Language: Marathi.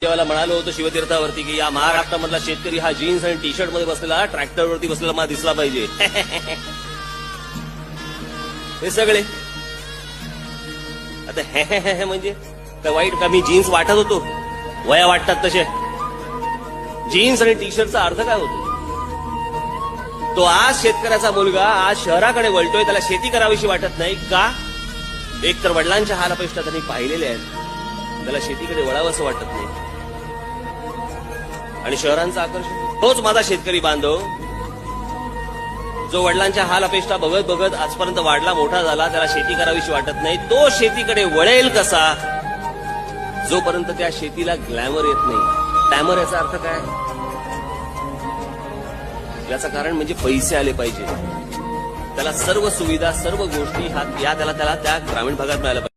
जेव्हा म्हणालो होतो शिवतीर्थावरती की या महाराष्ट्रामधला शेतकरी हा जीन्स आणि टी शर्ट मध्ये बसलेला ट्रॅक्टरवरती बसलेला मला दिसला पाहिजे. हे सगळे आता हे म्हणजे काय वाईट का? मी जीन्स वाटत होतो, वया वाटतात तसे. जीन्स आणि टी शर्टचा अर्थ काय होतो? तो आज शेतकऱ्याचा मुलगा आज शहराकडे वळतोय, त्याला शेती करावीशी वाटत नाही का? एक तर वडिलांच्या हाल अपेष्टा त्यांनी पाहिलेले आहेत, त्याला शेतीकडे वळावं असं वाटत नाही. आणि शहरांचं आकर्षण तोच माझा शेतकरी बांधव जो वडिलांच्या हाल अपेष्टा बघत बघत आजपर्यंत वाढला मोठा झाला, त्याला शेती करावीशी वाटत नाही. तो शेतीकडे वळेल कसा जोपर्यंत त्या शेतीला ग्लॅमर येत नाही. ग्लॅमर याचा अर्थ काय? याचं कारण म्हणजे पैसे आले पाहिजे. त्याला सर्व सुविधा सर्व गोष्टी त्याला त्या ग्रामीण भागात मिळाल्या पाहिजे.